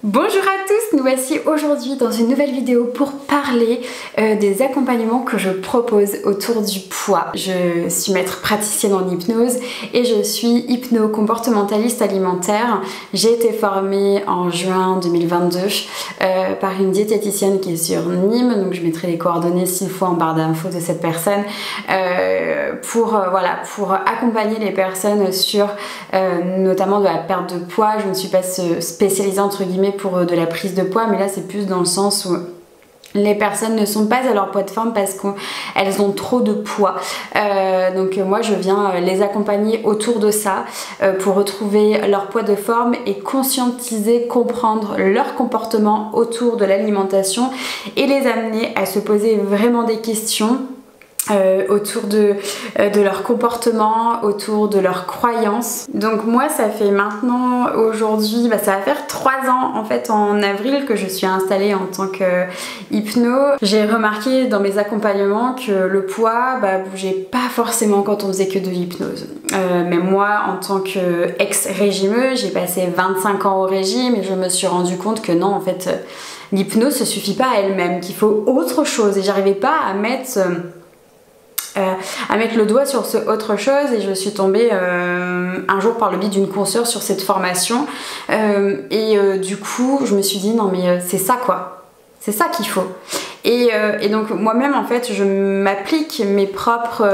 Bonjour à tous, nous voici aujourd'hui dans une nouvelle vidéo pour parler des accompagnements que je propose autour du poids. Je suis maître praticienne en hypnose et je suis hypno-comportementaliste alimentaire. J'ai été formée en juin 2022 par une diététicienne qui est sur Nîmes, donc je mettrai les coordonnées s'il faut en barre d'infos de cette personne pour accompagner les personnes sur notamment de la perte de poids. Je ne suis pas spécialisée entre guillemets pour de la prise de poids, mais là c'est plus dans le sens où les personnes ne sont pas à leur poids de forme parce qu'elles ont trop de poids. Donc moi je viens les accompagner autour de ça pour retrouver leur poids de forme et conscientiser, comprendre leur comportement autour de l'alimentation et les amener à se poser vraiment des questions autour de leur comportement, autour de leurs croyances. Donc moi ça fait maintenant aujourd'hui, ça va faire 3 ans en fait en avril que je suis installée en tant que hypno. J'ai remarqué dans mes accompagnements que le poids bougeait pas forcément quand on faisait que de l'hypnose. Mais moi en tant que ex-régimeuse, j'ai passé 25 ans au régime et je me suis rendu compte que non en fait l'hypnose ne suffit pas à elle-même, qu'il faut autre chose et j'arrivais pas à mettre le doigt sur ce autre chose et je suis tombée un jour par le biais d'une consoeur sur cette formation du coup je me suis dit non mais c'est ça quoi, c'est ça qu'il faut et donc moi-même en fait je m'applique mes propres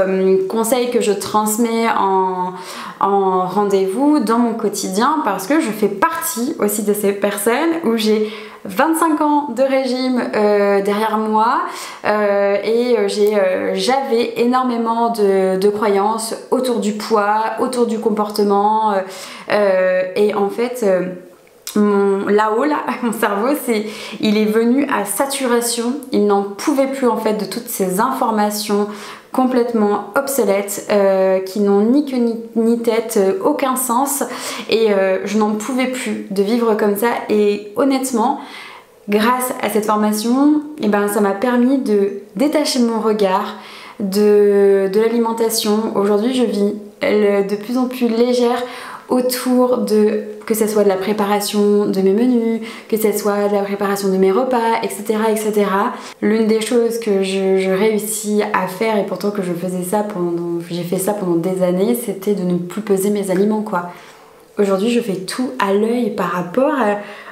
conseils que je transmets en rendez-vous dans mon quotidien parce que je fais partie aussi de ces personnes où j'ai 25 ans de régime derrière moi j'avais énormément de croyances autour du poids, autour du comportement et en fait là-haut, mon cerveau, il est venu à saturation, il n'en pouvait plus en fait de toutes ces informations complètement obsolètes qui n'ont ni queue ni tête, aucun sens et je n'en pouvais plus de vivre comme ça et honnêtement grâce à cette formation ça m'a permis de détacher mon regard de l'alimentation. Aujourd'hui je vis de plus en plus légère autour de que ce soit de la préparation de mes menus, que ce soit de la préparation de mes repas, etc. etc. L'une des choses que je réussis à faire, et pourtant que j'ai fait ça pendant des années, c'était de ne plus peser mes aliments quoi. Aujourd'hui je fais tout à l'œil par rapport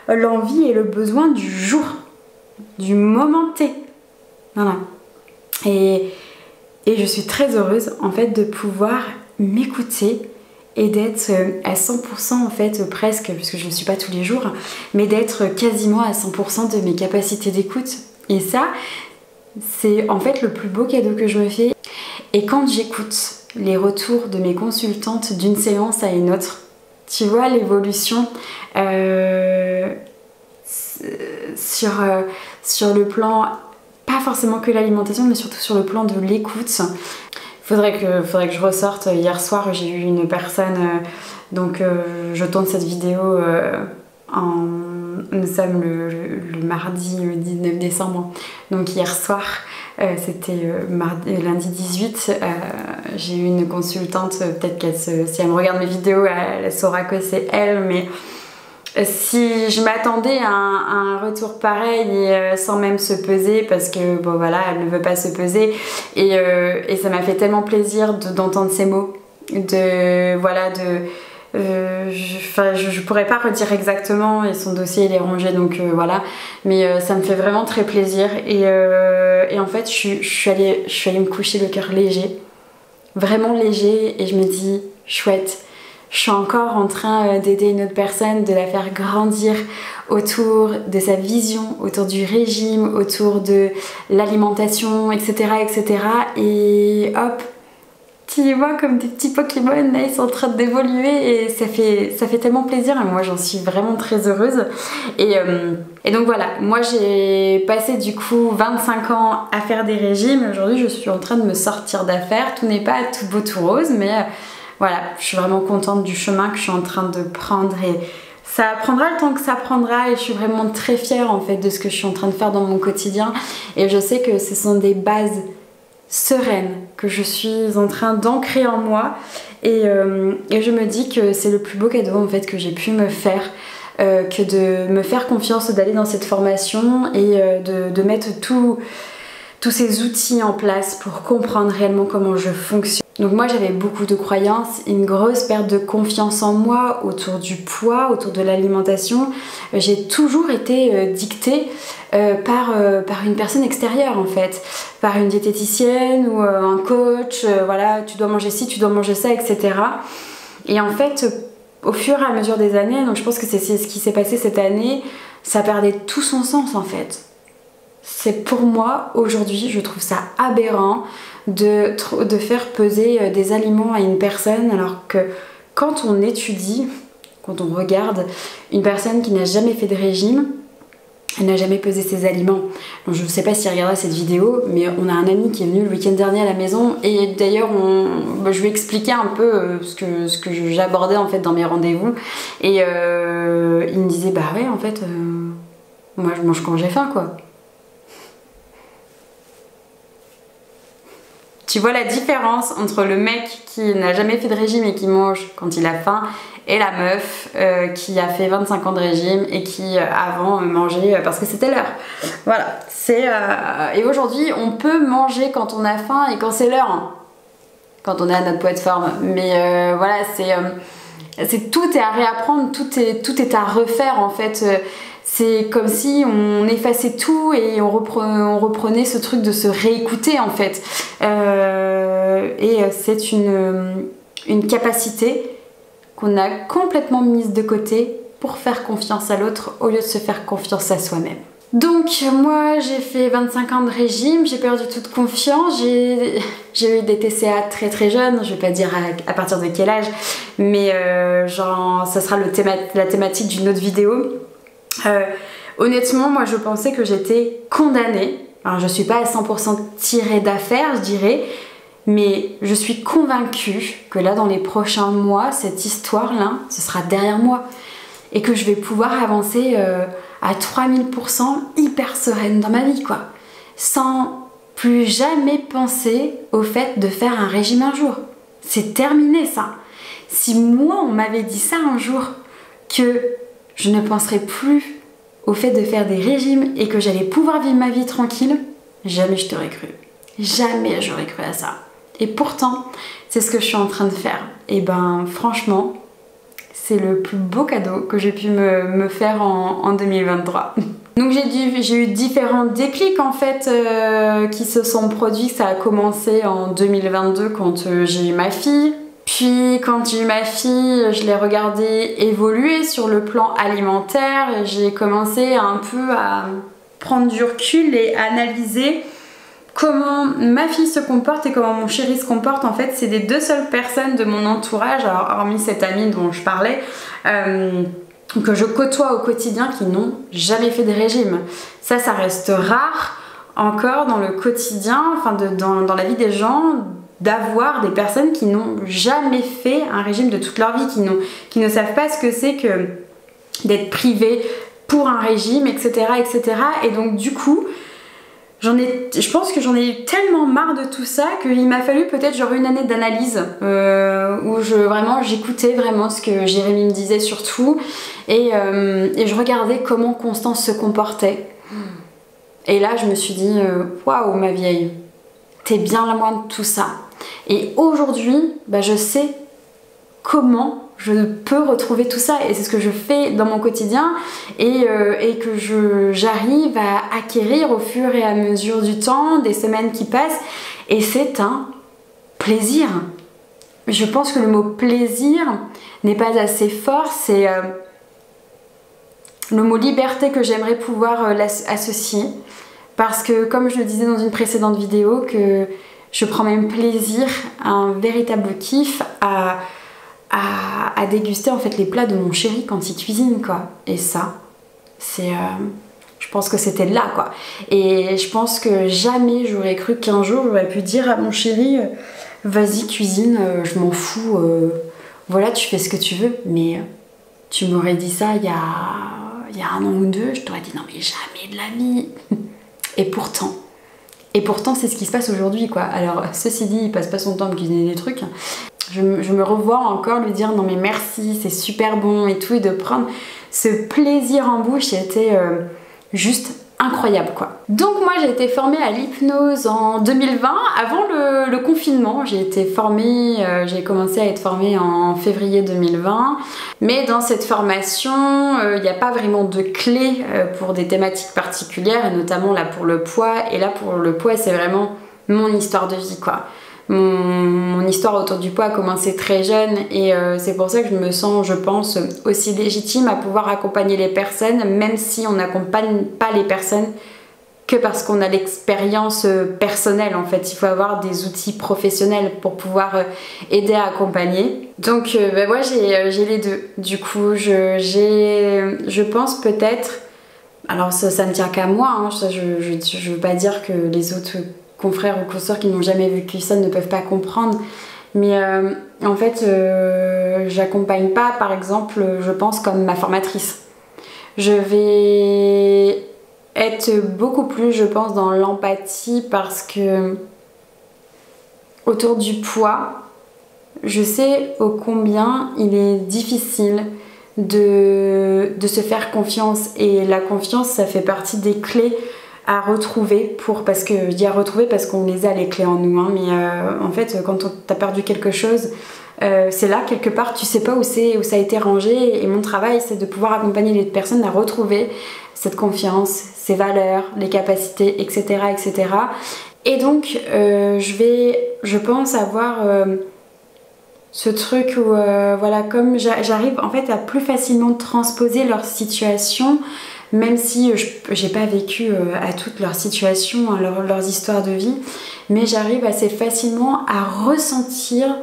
à l'envie et le besoin du jour, du moment T. Voilà. Et je suis très heureuse en fait de pouvoir m'écouter et d'être à 100% en fait presque, puisque je ne suis pas tous les jours, mais d'être quasiment à 100% de mes capacités d'écoute. Et ça, c'est en fait le plus beau cadeau que je me fais. Et quand j'écoute les retours de mes consultantes d'une séance à une autre, tu vois l'évolution sur le plan, pas forcément que l'alimentation, mais surtout sur le plan de l'écoute. Faudrait que je ressorte. Hier soir j'ai eu une personne je tourne cette vidéo nous sommes le mardi 19 décembre donc hier soir c'était lundi 18 j'ai eu une consultante, peut-être si elle me regarde mes vidéos elle saura que c'est elle, mais si je m'attendais à un retour pareil et sans même se peser parce que elle ne veut pas se peser et ça m'a fait tellement plaisir d'entendre ces mots je pourrais pas redire exactement et son dossier il est rongé donc mais ça me fait vraiment très plaisir et en fait je suis allée me coucher le cœur léger, vraiment léger, et je me dis chouette, je suis encore en train d'aider une autre personne, de la faire grandir autour de sa vision, autour du régime, autour de l'alimentation, etc. etc. Et hop, tu les vois comme des petits Pokémon, là, ils sont en train d'évoluer et ça fait tellement plaisir et moi j'en suis vraiment très heureuse. Et donc voilà, moi j'ai passé du coup 25 ans à faire des régimes. Aujourd'hui je suis en train de me sortir d'affaires, tout n'est pas tout beau tout rose, mais voilà, je suis vraiment contente du chemin que je suis en train de prendre et ça prendra le temps que ça prendra et je suis vraiment très fière en fait de ce que je suis en train de faire dans mon quotidien et je sais que ce sont des bases sereines que je suis en train d'ancrer en moi et je me dis que c'est le plus beau cadeau en fait que j'ai pu me faire que de me faire confiance, d'aller dans cette formation et de mettre tous ces outils en place pour comprendre réellement comment je fonctionne. Donc moi j'avais beaucoup de croyances, une grosse perte de confiance en moi autour du poids, autour de l'alimentation. J'ai toujours été dictée par une personne extérieure en fait, par une diététicienne ou un coach, voilà, tu dois manger ci, tu dois manger ça, etc. Et en fait, au fur et à mesure des années, donc je pense que c'est ce qui s'est passé cette année, ça perdait tout son sens en fait. C'est pour moi, aujourd'hui, je trouve ça aberrant de faire peser des aliments à une personne alors que quand on étudie, quand on regarde une personne qui n'a jamais fait de régime, elle n'a jamais pesé ses aliments. Donc, je ne sais pas s'il regardera cette vidéo, mais on a un ami qui est venu le week-end dernier à la maison et d'ailleurs je lui ai expliqué un peu ce que j'abordais en fait dans mes rendez-vous et il me disait bah ouais en fait moi je mange quand j'ai faim quoi. Tu vois la différence entre le mec qui n'a jamais fait de régime et qui mange quand il a faim et la meuf qui a fait 25 ans de régime et qui avant mangeait parce que c'était l'heure. Voilà, et aujourd'hui on peut manger quand on a faim et quand c'est l'heure, hein, quand on est à notre poids de forme. Mais voilà, tout est à réapprendre, tout est à refaire en fait. C'est comme si on effaçait tout et on reprenait ce truc de se réécouter en fait. Et c'est une capacité qu'on a complètement mise de côté pour faire confiance à l'autre au lieu de se faire confiance à soi-même. Donc moi j'ai fait 25 ans de régime, j'ai perdu toute confiance, j'ai eu des TCA très très jeunes, je vais pas dire à partir de quel âge, mais genre ça sera la thématique d'une autre vidéo. Honnêtement moi je pensais que j'étais condamnée, alors je suis pas à 100% tirée d'affaire je dirais, mais je suis convaincue que là dans les prochains mois cette histoire là ce sera derrière moi et que je vais pouvoir avancer à 3000% hyper sereine dans ma vie quoi, sans plus jamais penser au fait de faire un régime un jour. C'est terminé ça. Si moi on m'avait dit ça un jour, que je ne penserais plus au fait de faire des régimes et que j'allais pouvoir vivre ma vie tranquille, jamais je t'aurais cru. Jamais j'aurais cru à ça. Et pourtant, c'est ce que je suis en train de faire. Et ben franchement, c'est le plus beau cadeau que j'ai pu me faire en 2023. Donc j'ai eu différents déclics en fait qui se sont produits. Ça a commencé en 2022 quand j'ai eu ma fille. Puis quand j'ai eu ma fille, je l'ai regardée évoluer sur le plan alimentaire. J'ai commencé un peu à prendre du recul et à analyser comment ma fille se comporte et comment mon chéri se comporte. En fait, c'est les deux seules personnes de mon entourage, alors hormis cette amie dont je parlais, que je côtoie au quotidien qui n'ont jamais fait de régime. Ça reste rare encore dans le quotidien, enfin dans la vie des gens, d'avoir des personnes qui n'ont jamais fait un régime de toute leur vie, qui ne savent pas ce que c'est que d'être privé pour un régime, etc., etc. Et donc du coup, je pense que j'en ai eu tellement marre de tout ça qu'il m'a fallu peut-être genre une année d'analyse où j'écoutais vraiment ce que Jérémy me disait surtout et je regardais comment Constance se comportait. Et là je me suis dit waouh ma vieille, t'es bien loin de tout ça. Et aujourd'hui, bah, je sais comment je peux retrouver tout ça et c'est ce que je fais dans mon quotidien et que j'arrive à acquérir au fur et à mesure du temps, des semaines qui passent et c'est un plaisir. Je pense que le mot plaisir n'est pas assez fort, c'est le mot liberté que j'aimerais pouvoir associer parce que comme je le disais dans une précédente vidéo que je prends même plaisir, un véritable kiff à déguster en fait les plats de mon chéri quand il cuisine quoi. Et ça, c'est... je pense que c'était là quoi. Et je pense que jamais j'aurais cru qu'un jour j'aurais pu dire à mon chéri vas-y cuisine, je m'en fous, voilà tu fais ce que tu veux. Mais tu m'aurais dit ça il y a un an ou deux, je t'aurais dit non mais jamais de la vie. Et pourtant c'est ce qui se passe aujourd'hui quoi. Alors ceci dit, il passe pas son temps à me cuisiner des trucs. Je me revois encore lui dire non mais merci, c'est super bon et tout, et de prendre ce plaisir en bouche était juste incroyable quoi. Donc moi j'ai été formée à l'hypnose en 2020, avant le confinement. J'ai commencé à être formée en février 2020, mais dans cette formation il n'y a pas vraiment de clé pour des thématiques particulières, et notamment là pour le poids. Et là pour le poids c'est vraiment mon histoire de vie quoi. Mon histoire autour du poids a commencé très jeune, et c'est pour ça que je me sens, je pense, aussi légitime à pouvoir accompagner les personnes, même si on n'accompagne pas les personnes que parce qu'on a l'expérience personnelle. En fait, il faut avoir des outils professionnels pour pouvoir aider à accompagner. Donc moi j'ai les deux. Du coup je pense peut-être, alors ça ne tient qu'à moi, hein, je veux pas dire que les autres confrères ou consoeurs qui n'ont jamais vécu ça ne peuvent pas comprendre, mais en fait j'accompagne pas, par exemple, je pense, comme ma formatrice. Je vais être beaucoup plus, je pense, dans l'empathie, parce que autour du poids, je sais ô combien il est difficile de se faire confiance, et la confiance ça fait partie des clés à retrouver, parce que je dis à retrouver parce qu'on les a les clés en nous, hein, mais en fait quand t'as perdu quelque chose, c'est là quelque part, tu sais pas où ça a été rangé, et mon travail c'est de pouvoir accompagner les personnes à retrouver cette confiance, ses valeurs, les capacités, etc. etc. Et donc je pense avoir ce truc où voilà, comme j'arrive en fait à plus facilement transposer leur situation, même si j'ai pas vécu à toutes leurs situations, hein, leurs histoires de vie, mais j'arrive assez facilement à ressentir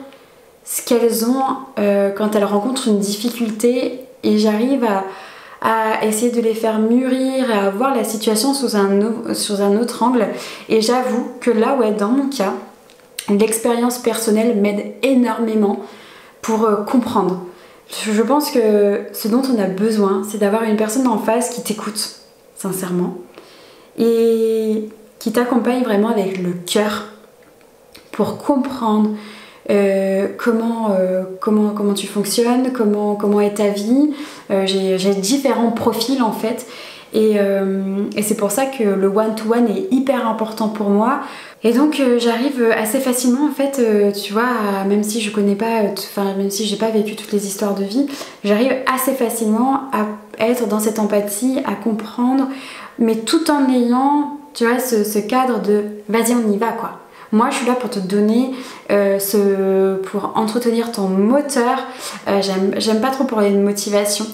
ce qu'elles ont quand elles rencontrent une difficulté, et j'arrive à essayer de les faire mûrir, à voir la situation sous un autre angle. Et j'avoue que là, ouais, dans mon cas, l'expérience personnelle m'aide énormément pour comprendre. Je pense que ce dont on a besoin, c'est d'avoir une personne en face qui t'écoute sincèrement et qui t'accompagne vraiment avec le cœur pour comprendre comment tu fonctionnes, comment est ta vie. J'ai différents profils en fait, et c'est pour ça que le one-to-one est hyper important pour moi. Et donc j'arrive assez facilement en fait, tu vois, même si je connais pas, même si j'ai pas vécu toutes les histoires de vie, j'arrive assez facilement à être dans cette empathie, à comprendre, mais tout en ayant, tu vois, ce cadre de vas-y on y va quoi. Moi je suis là pour te donner, pour entretenir ton moteur. J'aime pas trop parler de motivation,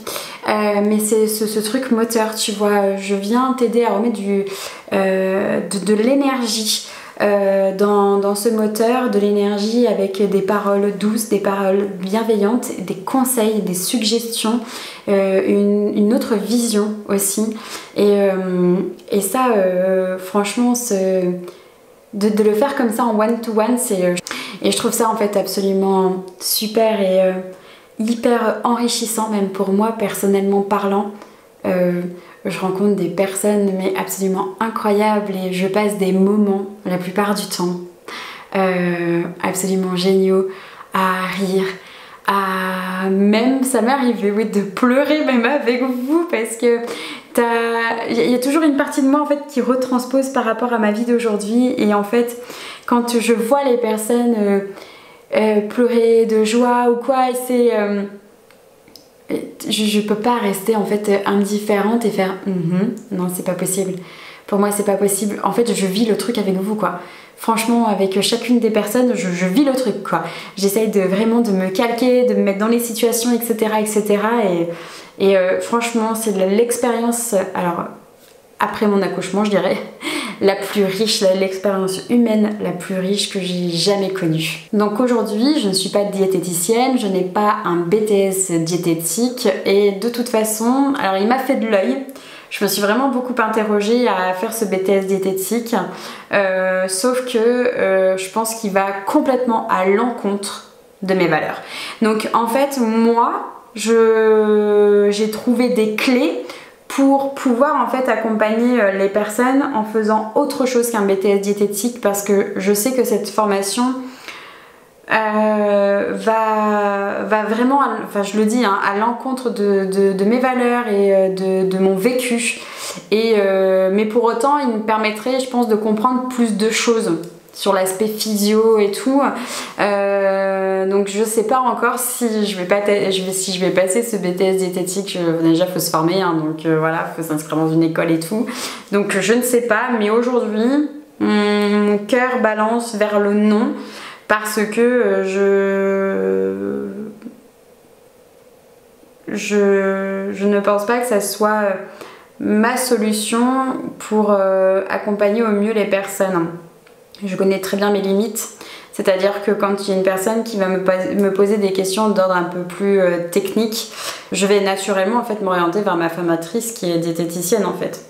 mais c'est ce truc moteur, tu vois. Je viens t'aider à remettre de l'énergie dans ce moteur, de l'énergie avec des paroles douces, des paroles bienveillantes, des conseils, des suggestions, une autre vision aussi. Et ça, franchement, de le faire comme ça en one-to-one, et je trouve ça en fait absolument super et hyper enrichissant, même pour moi personnellement parlant. Je rencontre des personnes mais absolument incroyables, et je passe des moments, la plupart du temps, absolument géniaux, à rire, même ça m'est arrivé, oui, de pleurer même avec vous, parce que il y a toujours une partie de moi en fait qui retranspose par rapport à ma vie d'aujourd'hui. Et en fait quand je vois les personnes pleurer de joie ou quoi, je peux pas rester en fait indifférente et faire non, c'est pas possible. Pour moi c'est pas possible. En fait je vis le truc avec vous quoi. Franchement avec chacune des personnes je vis le truc quoi. J'essaye vraiment de me calquer, de me mettre dans les situations, etc. etc. Et franchement c'est l'expérience, alors après mon accouchement je dirais, la plus riche, l'expérience humaine la plus riche que j'ai jamais connue. Donc aujourd'hui je ne suis pas diététicienne, je n'ai pas un BTS diététique, et de toute façon, alors il m'a fait de l'œil. Je me suis vraiment beaucoup interrogée à faire ce BTS diététique, sauf que je pense qu'il va complètement à l'encontre de mes valeurs. Donc en fait moi j'ai trouvé des clés pour pouvoir en fait accompagner les personnes en faisant autre chose qu'un BTS diététique, parce que je sais que cette formation va vraiment, enfin je le dis, hein, à l'encontre de mes valeurs et de mon vécu. Mais pour autant, il me permettrait, je pense, de comprendre plus de choses sur l'aspect physio et tout. Donc je sais pas encore si je vais passer ce BTS diététique. Déjà faut se former, hein, donc voilà, faut s'inscrire dans une école et tout. Donc je ne sais pas, mais aujourd'hui mon cœur balance vers le non parce que je ne pense pas que ça soit ma solution pour accompagner au mieux les personnes. Je connais très bien mes limites, c'est-à-dire que quand il y a une personne qui va me poser des questions d'ordre un peu plus technique, je vais naturellement en fait m'orienter vers ma formatrice qui est diététicienne en fait,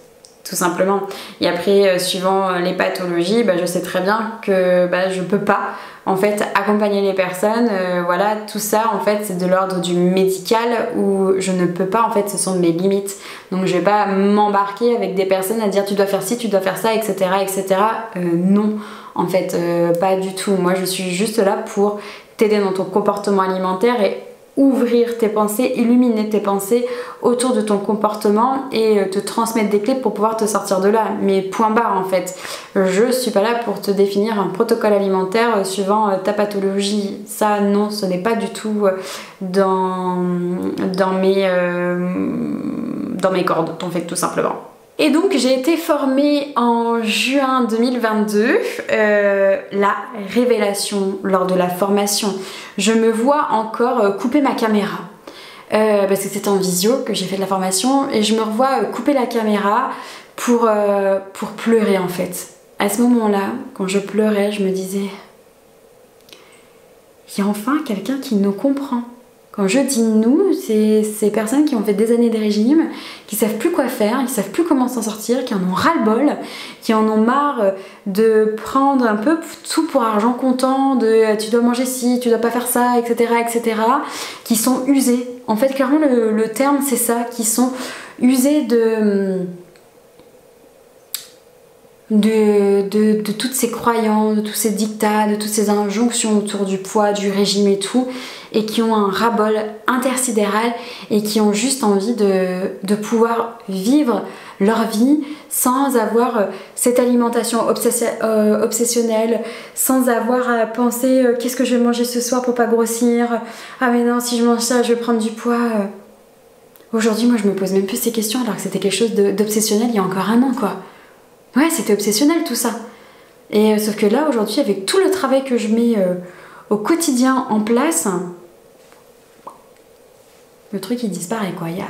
tout simplement. Et après, suivant les pathologies, je sais très bien que je peux pas en fait accompagner les personnes. Voilà, tout ça en fait c'est de l'ordre du médical où je ne peux pas en fait, ce sont mes limites. Donc je vais pas m'embarquer avec des personnes à dire tu dois faire ci, tu dois faire ça, etc. Non, en fait, pas du tout. Moi je suis juste là pour t'aider dans ton comportement alimentaire et ouvrir tes pensées, illuminer tes pensées autour de ton comportement et te transmettre des clés pour pouvoir te sortir de là. Mais point barre en fait. Je suis pas là pour te définir un protocole alimentaire suivant ta pathologie. Ça non, ce n'est pas du tout dans mes cordes en fait, tout simplement. Et donc j'ai été formée en juin 2022, la révélation lors de la formation. Je me vois encore couper ma caméra, parce que c'était en visio que j'ai fait de la formation, et je me revois couper la caméra pour pleurer en fait. À ce moment-là, quand je pleurais, je me disais, il y a enfin quelqu'un qui nous comprend. Quand je dis nous, c'est ces personnes qui ont fait des années de régime, qui savent plus quoi faire, qui savent plus comment s'en sortir, qui en ont ras-le-bol, qui en ont marre de prendre un peu tout pour argent comptant, de tu dois manger ci, tu dois pas faire ça, etc. Qui sont usés. En fait, clairement, le terme c'est ça, qui sont usés de toutes ces croyances, de tous ces dictats, de toutes ces injonctions autour du poids, du régime et tout, et qui ont un ras-bol intersidéral et qui ont juste envie de pouvoir vivre leur vie sans avoir cette alimentation obsessionnelle, sans avoir à penser qu'est-ce que je vais manger ce soir pour pas grossir, ah mais non si je mange ça je vais prendre du poids. Aujourd'hui moi je me pose même plus ces questions alors que c'était quelque chose d'obsessionnel il y a encore un an quoi. Ouais, c'était obsessionnel tout ça. Et sauf que là, aujourd'hui, avec tout le travail que je mets au quotidien en place, le truc il disparaît quoi. Il y a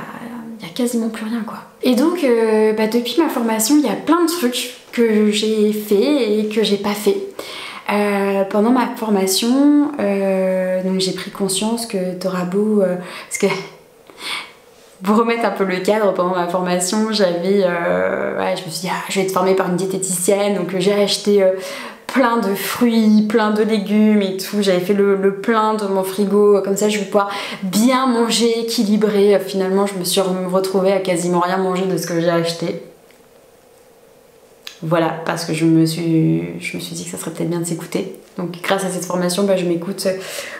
quasiment plus rien quoi. Et donc, depuis ma formation, il y a plein de trucs que j'ai fait et que j'ai pas fait. Pendant ma formation, donc j'ai pris conscience que t'auras beau... parce que... Pour remettre un peu le cadre, pendant ma formation, je me suis dit, je vais être formée par une diététicienne, donc j'ai acheté plein de fruits, plein de légumes et tout, j'avais fait le plein de mon frigo, comme ça je vais pouvoir bien manger, équilibrer. Finalement, je me suis retrouvée à quasiment rien manger de ce que j'ai acheté. Voilà, parce que je me suis dit que ça serait peut-être bien de s'écouter. Donc grâce à cette formation, je m'écoute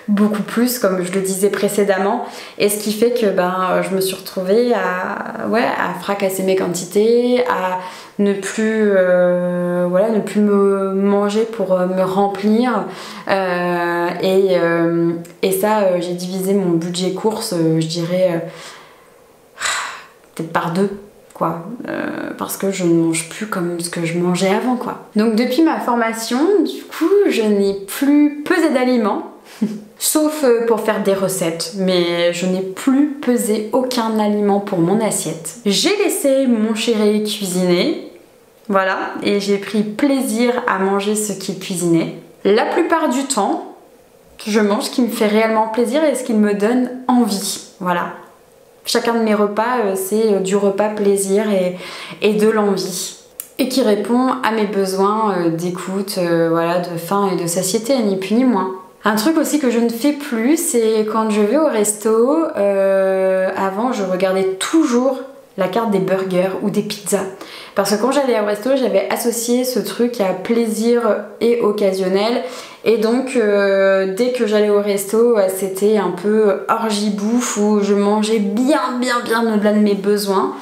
beaucoup plus, comme je le disais précédemment. Et ce qui fait que je me suis retrouvée à fracasser mes quantités, à ne plus me manger pour me remplir. Et ça, j'ai divisé mon budget course, je dirais, peut-être par 2. Parce que je ne mange plus comme ce que je mangeais avant quoi. Donc depuis ma formation, du coup, je n'ai plus pesé d'aliments, sauf pour faire des recettes, mais je n'ai plus pesé aucun aliment pour mon assiette. J'ai laissé mon chéri cuisiner, voilà, et j'ai pris plaisir à manger ce qu'il cuisinait. La plupart du temps, je mange ce qui me fait réellement plaisir et ce qui me donne envie, voilà. Chacun de mes repas, c'est du repas plaisir et de l'envie. Et qui répond à mes besoins d'écoute, de faim et de satiété, ni plus ni moins. Un truc aussi que je ne fais plus, c'est quand je vais au resto, avant je regardais toujours la carte des burgers ou des pizzas. Parce que quand j'allais au resto, j'avais associé ce truc à plaisir et occasionnel. Et donc, dès que j'allais au resto, c'était un peu orgie bouffe où je mangeais bien au-delà de mes besoins.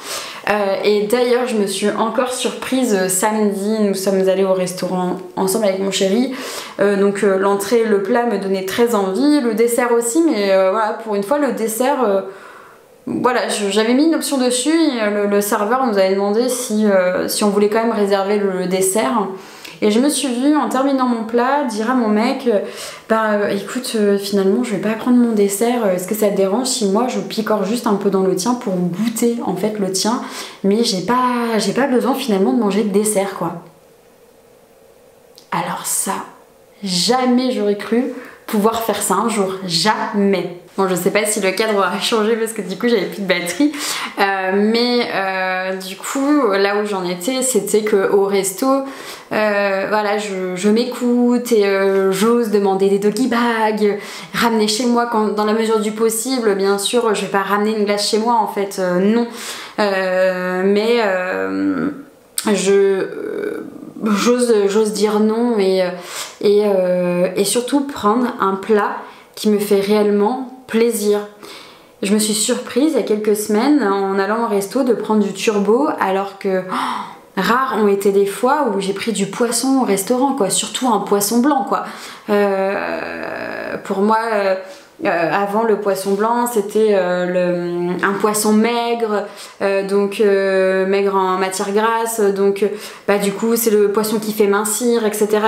Et d'ailleurs, je me suis encore surprise samedi, nous sommes allés au restaurant ensemble avec mon chéri. Donc l'entrée, le plat me donnait très envie, le dessert aussi, mais voilà, pour une fois, le dessert... voilà, j'avais mis une option dessus et le serveur nous avait demandé si on voulait quand même réserver le dessert. Et je me suis vue, en terminant mon plat, dire à mon mec écoute, finalement je vais pas prendre mon dessert, est-ce que ça te dérange si moi je picore juste un peu dans le tien pour goûter en fait le tien, mais j'ai pas besoin finalement de manger de dessert quoi. Alors ça, jamais j'aurais cru pouvoir faire ça un jour, jamais. Bon, je sais pas si le cadre aura changé parce que du coup j'avais plus de batterie, mais du coup là où j'en étais, c'était qu'au resto, voilà, je m'écoute et j'ose demander des doggy bags, ramener chez moi dans la mesure du possible. Bien sûr, je vais pas ramener une glace chez moi en fait, non, mais j'ose dire non et surtout prendre un plat qui me fait réellement plaisir. Je me suis surprise il y a quelques semaines en allant au resto de prendre du turbo alors que rares ont été des fois où j'ai pris du poisson au restaurant quoi, surtout un poisson blanc quoi. Pour moi avant le poisson blanc c'était un poisson maigre, donc maigre en matière grasse, donc du coup c'est le poisson qui fait mincir, etc.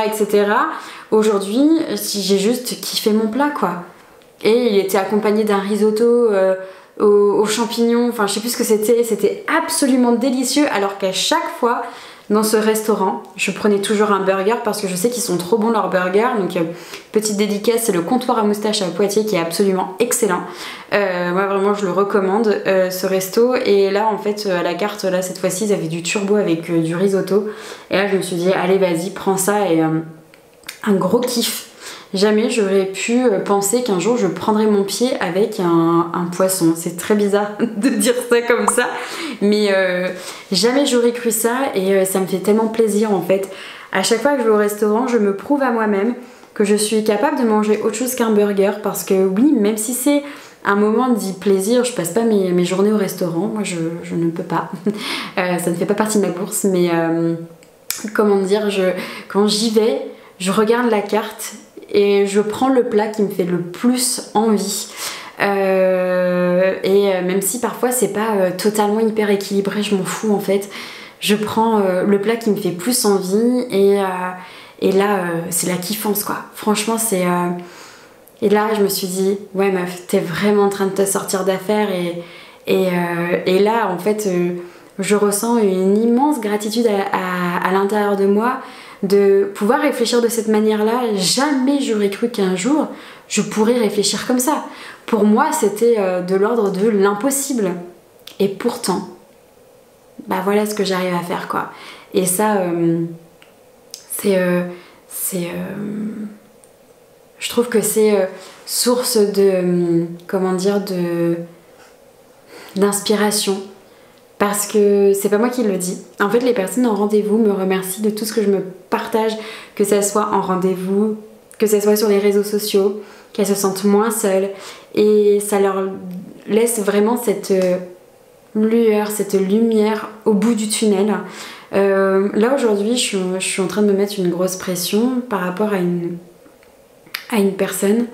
Aujourd'hui j'ai juste kiffé mon plat quoi, et il était accompagné d'un risotto aux champignons, enfin je sais plus ce que c'était absolument délicieux, alors qu'à chaque fois dans ce restaurant, je prenais toujours un burger parce que je sais qu'ils sont trop bons leurs burgers. Donc petite dédicace, c'est le comptoir à moustache à Poitiers qui est absolument excellent. Moi vraiment je le recommande ce resto. Et là en fait à la carte là cette fois-ci ils avaient du turbo avec du risotto. Et là je me suis dit allez vas-y prends ça et un gros kiff. Jamais j'aurais pu penser qu'un jour je prendrais mon pied avec un poisson. C'est très bizarre de dire ça comme ça, mais jamais j'aurais cru ça et ça me fait tellement plaisir en fait. À chaque fois que je vais au restaurant, je me prouve à moi-même que je suis capable de manger autre chose qu'un burger, parce que oui, même si c'est un moment de plaisir, je passe pas mes journées au restaurant, moi je ne peux pas. Ça ne fait pas partie de ma course, mais comment dire, quand j'y vais, je regarde la carte et je prends le plat qui me fait le plus envie. Et même si parfois c'est pas totalement hyper équilibré, je m'en fous en fait. Je prends le plat qui me fait plus envie et là c'est la kiffance quoi. Franchement c'est... Et là je me suis dit, ouais meuf, t'es vraiment en train de te sortir d'affaires et là en fait je ressens une immense gratitude à l'intérieur de moi de pouvoir réfléchir de cette manière-là. Jamais j'aurais cru qu'un jour je pourrais réfléchir comme ça. Pour moi c'était de l'ordre de l'impossible. Et pourtant, voilà ce que j'arrive à faire quoi. Et ça, je trouve que c'est source de, comment dire, d'inspiration. Parce que c'est pas moi qui le dis. En fait, les personnes en rendez-vous me remercient de tout ce que je me partage, que ça soit en rendez-vous, que ça soit sur les réseaux sociaux, qu'elles se sentent moins seules. Et ça leur laisse vraiment cette lueur, cette lumière au bout du tunnel. Là aujourd'hui, je suis en train de me mettre une grosse pression par rapport à une personne.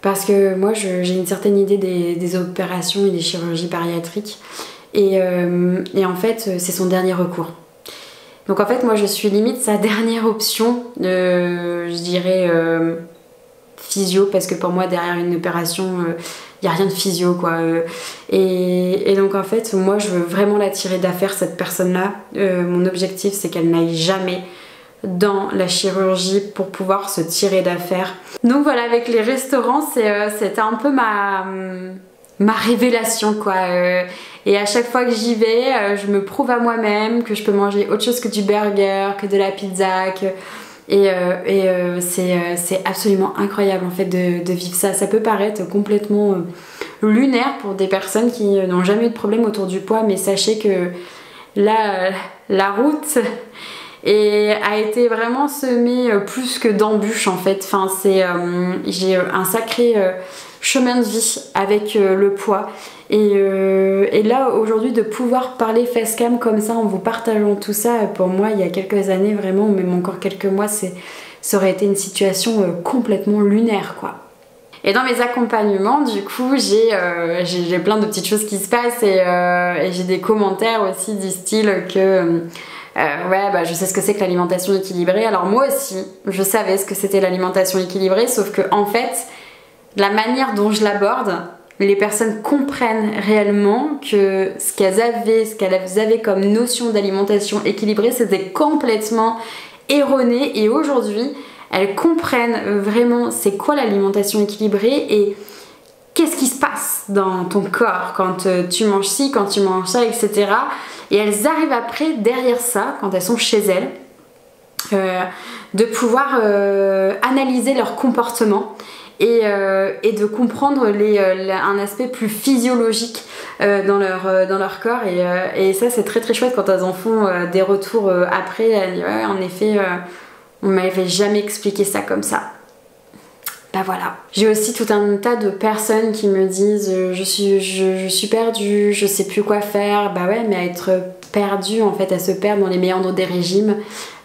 Parce que moi, j'ai une certaine idée des opérations et des chirurgies bariatriques. Et en fait c'est son dernier recours, donc en fait moi je suis limite sa dernière option, je dirais physio, parce que pour moi derrière une opération il n'y a rien de physio quoi, et donc en fait moi je veux vraiment la tirer d'affaire cette personne là. Mon objectif c'est qu'elle n'aille jamais dans la chirurgie pour pouvoir se tirer d'affaire. Donc voilà, avec les restaurants c'était un peu ma révélation quoi, et à chaque fois que j'y vais je me prouve à moi-même que je peux manger autre chose que du burger, que de la pizza, c'est absolument incroyable en fait de vivre ça. Ça peut paraître complètement lunaire pour des personnes qui n'ont jamais eu de problème autour du poids, mais sachez que là, la route a été vraiment semée plus que d'embûches en fait. Enfin, j'ai un sacré chemin de vie avec le poids. Et là aujourd'hui de pouvoir parler face cam comme ça en vous partageant tout ça, pour moi il y a quelques années vraiment, ou même encore quelques mois, ça aurait été une situation complètement lunaire quoi. Et dans mes accompagnements du coup j'ai plein de petites choses qui se passent et j'ai des commentaires aussi du style que ouais bah je sais ce que c'est que l'alimentation équilibrée. Alors moi aussi je savais ce que c'était l'alimentation équilibrée, sauf que en fait la manière dont je l'aborde, les personnes comprennent réellement que ce qu'elles avaient comme notion d'alimentation équilibrée, c'était complètement erroné. Et aujourd'hui, elles comprennent vraiment c'est quoi l'alimentation équilibrée et qu'est-ce qui se passe dans ton corps quand tu manges ci, quand tu manges ça, etc. Et elles arrivent après, derrière ça, quand elles sont chez elles, de pouvoir analyser leur comportement et de comprendre un aspect plus physiologique dans leur corps. Et ça, c'est très très chouette quand elles en font des retours après. Elles disent, ouais, en effet, on m'avait jamais expliqué ça comme ça. Bah voilà. J'ai aussi tout un tas de personnes qui me disent je suis perdue, je sais plus quoi faire. Bah ouais, mais être perdue, en fait, à se perdre dans les méandres des régimes.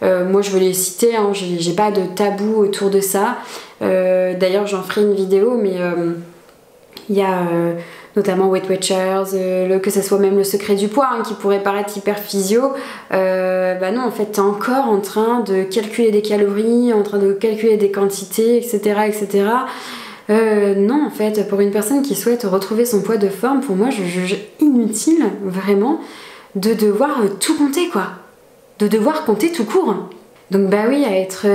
Moi je veux les citer, hein, j'ai pas de tabou autour de ça. D'ailleurs j'en ferai une vidéo, mais il y a notamment Weight Watchers, que ce soit même le secret du poids, hein, qui pourrait paraître hyper physio. Bah non, en fait t'es encore en train de calculer des calories, en train de calculer des quantités, etc. etc. Non, en fait, pour une personne qui souhaite retrouver son poids de forme, pour moi je juge inutile vraiment de devoir tout compter quoi, de devoir compter tout court. Donc bah oui, à être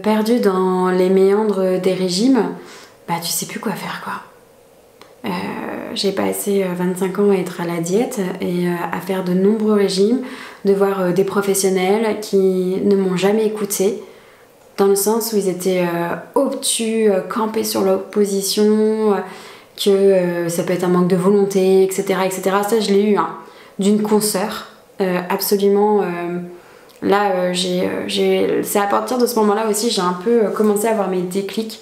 perdu dans les méandres des régimes, bah tu sais plus quoi faire quoi. J'ai passé 25 ans à être à la diète et à faire de nombreux régimes, de voir des professionnels qui ne m'ont jamais écoutée, dans le sens où ils étaient obtus, campés sur l'opposition, que ça peut être un manque de volonté, etc. etc. Ça je l'ai eu hein, d'une consoeur, absolument... Là, c'est à partir de ce moment-là aussi, j'ai un peu commencé à avoir mes déclics,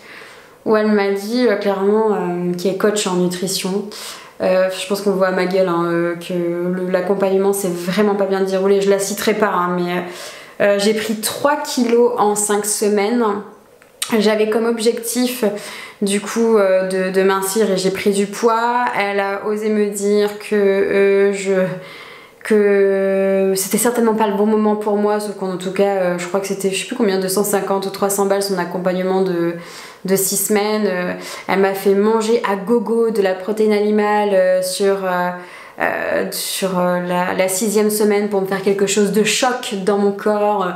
où elle m'a dit clairement, qui est coach en nutrition, je pense qu'on voit à ma gueule hein, que l'accompagnement s'est vraiment pas bien déroulé, je la citerai pas, hein, mais j'ai pris 3 kilos en 5 semaines. J'avais comme objectif du coup de mincir et j'ai pris du poids. Elle a osé me dire que c'était certainement pas le bon moment pour moi, sauf qu'en tout cas je crois que c'était je sais plus combien, 250 ou 300 balles son accompagnement de 6 semaines. Elle m'a fait manger à gogo de la protéine animale sur la 6e semaine pour me faire quelque chose de choc dans mon corps,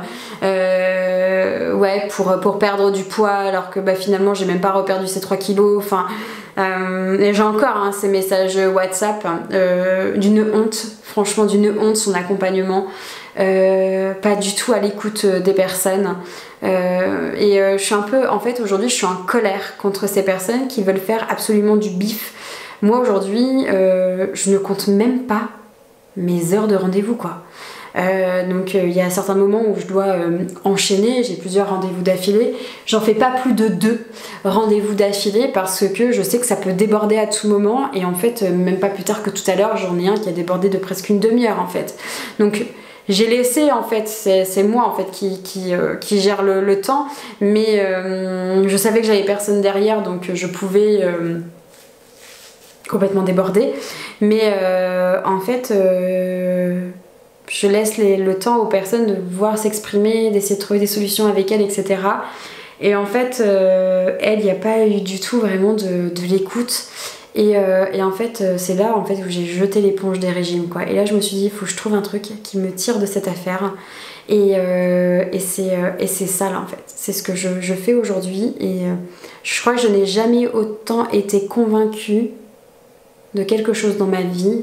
ouais, pour perdre du poids, alors que bah, finalement j'ai même pas reperdu ces 3 kilos. Enfin, et j'ai encore hein, ces messages WhatsApp d'une honte, franchement d'une honte, son accompagnement, pas du tout à l'écoute des personnes. Je suis un peu, en fait aujourd'hui je suis en colère contre ces personnes qui veulent faire absolument du bif. Moi aujourd'hui je ne compte même pas mes heures de rendez-vous quoi. Donc il y a certains moments où je dois enchaîner, j'ai plusieurs rendez-vous d'affilée, j'en fais pas plus de 2 rendez-vous d'affilée parce que je sais que ça peut déborder à tout moment, et en fait même pas plus tard que tout à l'heure j'en ai un qui a débordé de presque une demi-heure en fait. Donc j'ai laissé en fait, c'est moi en fait qui gère le temps, mais je savais que j'avais personne derrière, donc je pouvais complètement déborder, mais en fait je laisse le temps aux personnes de pouvoir s'exprimer, d'essayer de trouver des solutions avec elles, etc. Et en fait, elle, il n'y a pas eu du tout vraiment de l'écoute. Et en fait, c'est là en fait, où j'ai jeté l'éponge des régimes, quoi. Et là, je me suis dit, il faut que je trouve un truc qui me tire de cette affaire. Et c'est ça, là, en fait. C'est ce que je fais aujourd'hui. Et je crois que je n'ai jamais autant été convaincue de quelque chose dans ma vie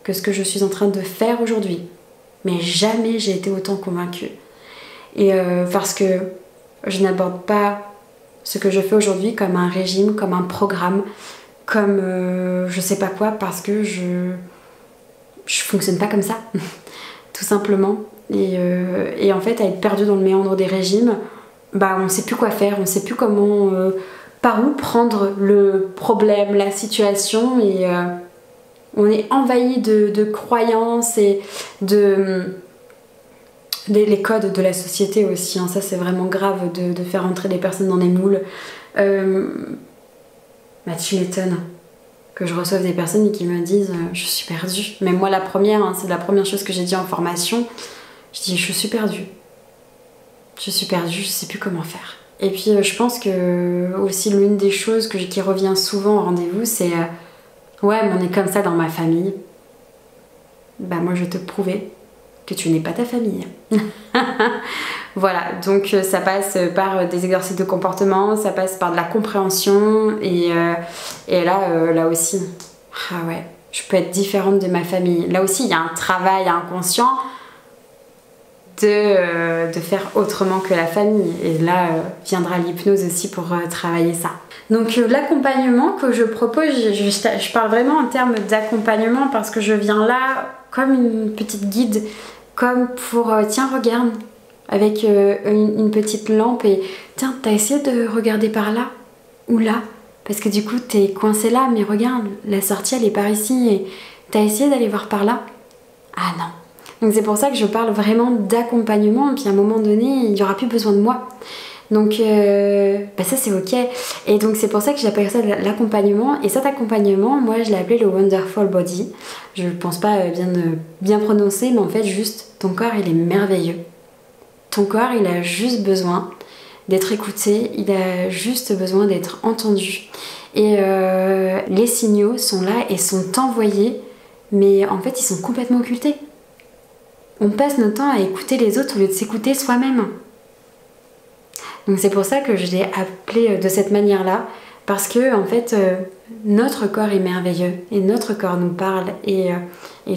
que ce que je suis en train de faire aujourd'hui. Mais jamais j'ai été autant convaincue. Et parce que je n'aborde pas ce que je fais aujourd'hui comme un régime, comme un programme, comme je sais pas quoi parce que je fonctionne pas comme ça, tout simplement. Et en fait, à être perdu dans le méandre des régimes, bah on sait plus quoi faire, on sait plus comment, par où prendre le problème, la situation, et on est envahi de croyances et les codes de la société aussi, hein. Ça c'est vraiment grave de faire entrer des personnes dans des moules. Bah tu m'étonnes que je reçoive des personnes qui me disent je suis perdue. Mais moi la première, hein, c'est la première chose que j'ai dit en formation, je dis je suis perdue. Je suis perdue, je sais plus comment faire. Et puis je pense que aussi l'une des choses qui revient souvent au rendez-vous, c'est ouais mais on est comme ça dans ma famille. Bah moi je vais te prouver que tu n'es pas ta famille. Voilà, donc ça passe par des exercices de comportement, ça passe par de la compréhension et là aussi, ah ouais, je peux être différente de ma famille. Là aussi, il y a un travail inconscient de faire autrement que la famille. Et là viendra l'hypnose aussi pour travailler ça. Donc l'accompagnement que je propose, je parle vraiment en termes d'accompagnement parce que je viens là comme une petite guide, comme pour tiens regarde, avec une petite lampe et tiens t'as essayé de regarder par là ou là parce que du coup t'es coincé là, mais regarde la sortie elle est par ici et t'as essayé d'aller voir par là. Ah non. Donc c'est pour ça que je parle vraiment d'accompagnement, et puis à un moment donné il n'y aura plus besoin de moi. Donc bah ça c'est ok. Et donc c'est pour ça que j'appelle ça l'accompagnement. Et cet accompagnement, moi je l'ai appelé le Wonderful Body. Je ne pense pas bien prononcer, mais en fait juste ton corps il est merveilleux. Ton corps il a juste besoin d'être écouté, il a juste besoin d'être entendu. Et les signaux sont là et sont envoyés, mais en fait ils sont complètement occultés. On passe notre temps à écouter les autres au lieu de s'écouter soi-même. Donc c'est pour ça que je l'ai appelé de cette manière-là, parce que en fait notre corps est merveilleux et notre corps nous parle, et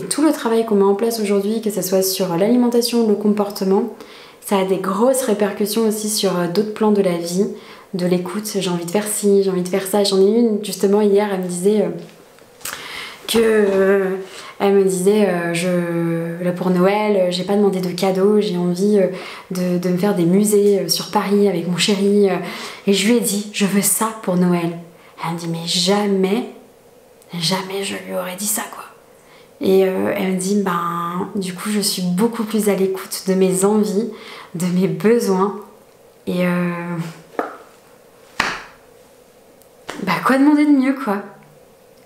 tout le travail qu'on met en place aujourd'hui, que ce soit sur l'alimentation, le comportement, ça a des grosses répercussions aussi sur d'autres plans de la vie, de l'écoute. J'ai envie de faire ci, j'ai envie de faire ça. J'en ai une justement hier, elle me disait là pour Noël, j'ai pas demandé de cadeau, j'ai envie de me faire des musées sur Paris avec mon chéri, et je lui ai dit je veux ça pour Noël. Elle me dit mais jamais je lui aurais dit ça quoi. Et elle me dit ben du coup je suis beaucoup plus à l'écoute de mes envies, de mes besoins, et bah quoi demander de mieux quoi.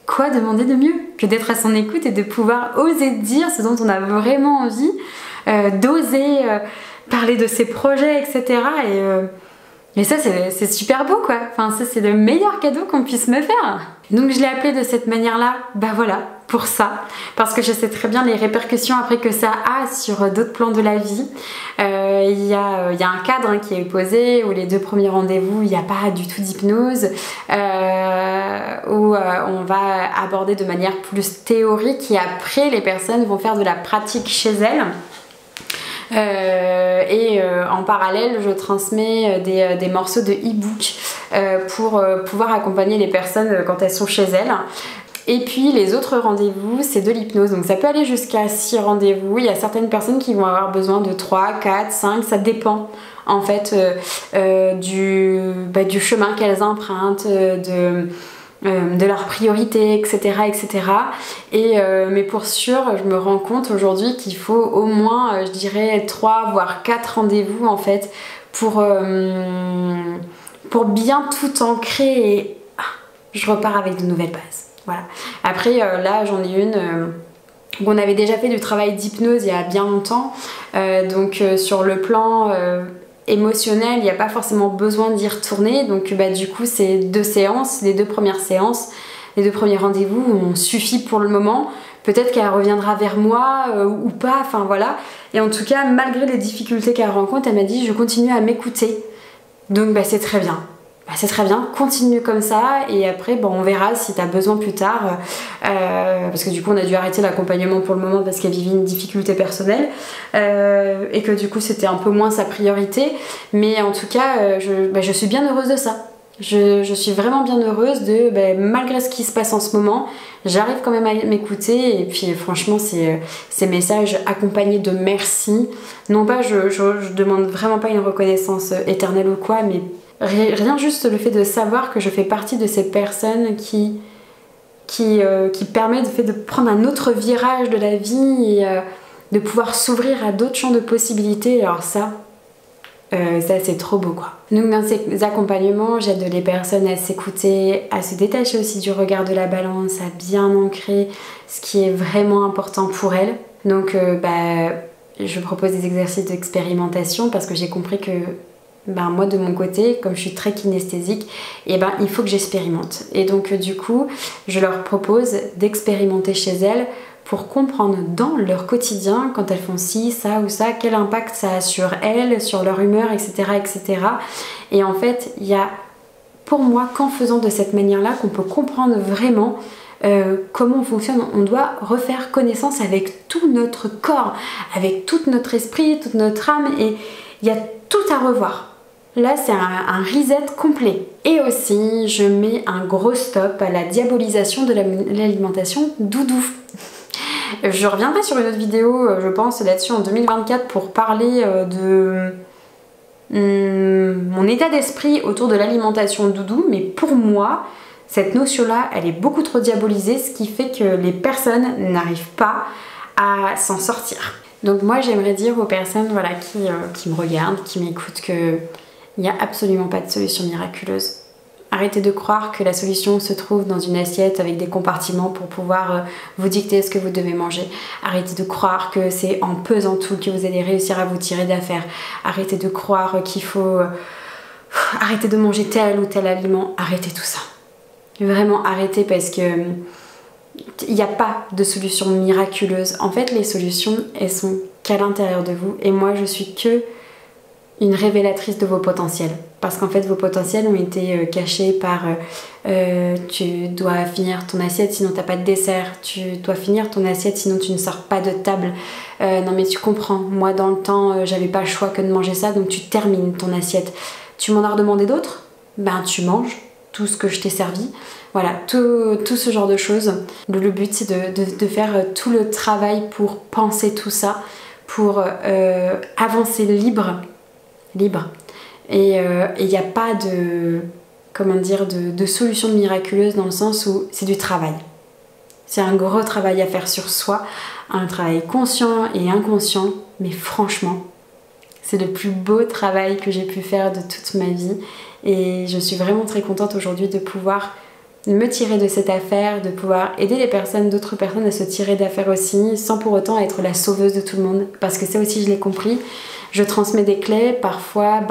Quoi demander de mieux que d'être à son écoute et de pouvoir oser dire ce dont on a vraiment envie, d'oser parler de ses projets, etc. Et ça c'est super beau quoi, enfin ça c'est le meilleur cadeau qu'on puisse me faire. Donc je l'ai appelé de cette manière-là, bah voilà, pour ça, parce que je sais très bien les répercussions après que ça a sur d'autres plans de la vie. Il y a un cadre hein, qui est posé, où les 2 premiers rendez-vous il n'y a pas du tout d'hypnose, où on va aborder de manière plus théorique, et après les personnes vont faire de la pratique chez elles. En parallèle je transmets des morceaux de e-book pour pouvoir accompagner les personnes quand elles sont chez elles. Et puis les autres rendez-vous c'est de l'hypnose, donc ça peut aller jusqu'à 6 rendez-vous. Il y a certaines personnes qui vont avoir besoin de 3, 4, 5, ça dépend en fait du chemin qu'elles empruntent, de leurs priorités, etc. Mais pour sûr, je me rends compte aujourd'hui qu'il faut au moins, je dirais, 3 voire 4 rendez-vous en fait pour bien tout ancrer, et je repars avec de nouvelles bases. Voilà. Après, là, j'en ai une on avait déjà fait du travail d'hypnose il y a bien longtemps, donc sur le plan émotionnel, il n'y a pas forcément besoin d'y retourner. Donc du coup, c'est 2 séances, les 2 premières séances, les 2 premiers rendez-vous ont suffi pour le moment. Peut-être qu'elle reviendra vers moi ou pas, enfin voilà. Et en tout cas, malgré les difficultés qu'elle rencontre, elle m'a dit je continue à m'écouter. Donc c'est très bien. C'est très bien, continue comme ça, et après on verra si tu as besoin plus tard, parce que du coup on a dû arrêter l'accompagnement pour le moment parce qu'elle vivait une difficulté personnelle, et que du coup c'était un peu moins sa priorité, mais en tout cas je suis bien heureuse de ça. Je suis vraiment bien heureuse de, malgré ce qui se passe en ce moment, j'arrive quand même à m'écouter. Et puis franchement, ces messages accompagnés de merci, non pas, je demande vraiment pas une reconnaissance éternelle ou quoi, mais rien, juste le fait de savoir que je fais partie de ces personnes qui permet de prendre un autre virage de la vie et de pouvoir s'ouvrir à d'autres champs de possibilités. Alors ça c'est trop beau quoi. Donc dans ces accompagnements, j'aide les personnes à s'écouter, à se détacher aussi du regard de la balance, à bien ancrer ce qui est vraiment important pour elles. Donc je propose des exercices d'expérimentation parce que j'ai compris que moi de mon côté, comme je suis très kinesthésique, il faut que j'expérimente. Et donc du coup, je leur propose d'expérimenter chez elles pour comprendre dans leur quotidien, quand elles font ci, ça ou ça, quel impact ça a sur elles, sur leur humeur, etc. etc. Et en fait, il y a pour moi qu'en faisant de cette manière-là qu'on peut comprendre vraiment comment on fonctionne. On doit refaire connaissance avec tout notre corps, avec tout notre esprit, toute notre âme, et il y a tout à revoir. Là, c'est un reset complet. Et aussi, je mets un gros stop à la diabolisation de l'alimentation doudou. Je reviendrai sur une autre vidéo, je pense, là-dessus en 2024 pour parler de mon état d'esprit autour de l'alimentation doudou. Mais pour moi, cette notion-là, elle est beaucoup trop diabolisée, ce qui fait que les personnes n'arrivent pas à s'en sortir. Donc moi, j'aimerais dire aux personnes qui me regardent, qui m'écoutent, qu'il n'y a absolument pas de solution miraculeuse. Arrêtez de croire que la solution se trouve dans une assiette avec des compartiments pour pouvoir vous dicter ce que vous devez manger. Arrêtez de croire que c'est en pesant tout que vous allez réussir à vous tirer d'affaire. Arrêtez de croire qu'il faut arrêter de manger tel ou tel aliment. Arrêtez tout ça. Vraiment arrêtez parce que il n'y a pas de solution miraculeuse. En fait, les solutions, elles sont qu'à l'intérieur de vous. Et moi, je suis que une révélatrice de vos potentiels. Parce qu'en fait, vos potentiels ont été cachés par tu dois finir ton assiette sinon t'as pas de dessert, tu dois finir ton assiette sinon tu ne sors pas de table. Non mais tu comprends, moi dans le temps, j'avais pas le choix que de manger ça, donc tu termines ton assiette. Tu m'en as redemandé d'autres ? Tu manges tout ce que je t'ai servi. Voilà, tout ce genre de choses. Le but, c'est de faire tout le travail pour penser tout ça, pour avancer libre. Et il n'y a pas de solution miraculeuse dans le sens où c'est du travail. C'est un gros travail à faire sur soi, un travail conscient et inconscient, mais franchement, c'est le plus beau travail que j'ai pu faire de toute ma vie. Et je suis vraiment très contente aujourd'hui de pouvoir me tirer de cette affaire, de pouvoir aider d'autres personnes à se tirer d'affaires aussi, sans pour autant être la sauveuse de tout le monde. Parce que ça aussi, je l'ai compris. Je transmets des clés, parfois,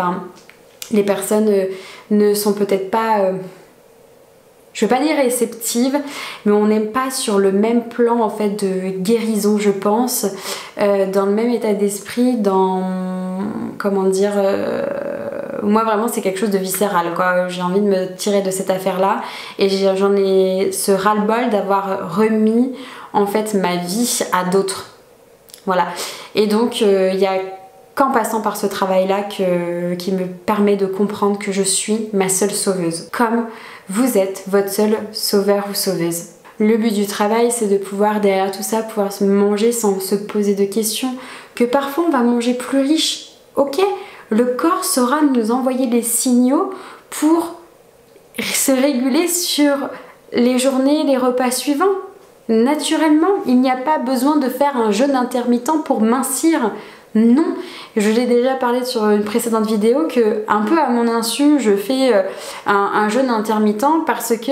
les personnes ne sont peut-être pas, je ne veux pas dire réceptives, mais on n'est pas sur le même plan en fait de guérison, je pense, dans le même état d'esprit, moi vraiment c'est quelque chose de viscéral, quoi. J'ai envie de me tirer de cette affaire-là et j'en ai ce ras-le-bol d'avoir remis en fait ma vie à d'autres. Voilà. Et donc il y a qu'en passant par ce travail-là qui me permet de comprendre que je suis ma seule sauveuse. Comme vous êtes votre seul sauveur ou sauveuse. Le but du travail, c'est de pouvoir, derrière tout ça, pouvoir se manger sans se poser de questions. Que parfois, on va manger plus riche. Ok, le corps saura nous envoyer des signaux pour se réguler sur les journées, les repas suivants. Naturellement, il n'y a pas besoin de faire un jeûne intermittent pour mincir. Non, je l'ai déjà parlé sur une précédente vidéo que un peu à mon insu je fais un jeûne intermittent parce que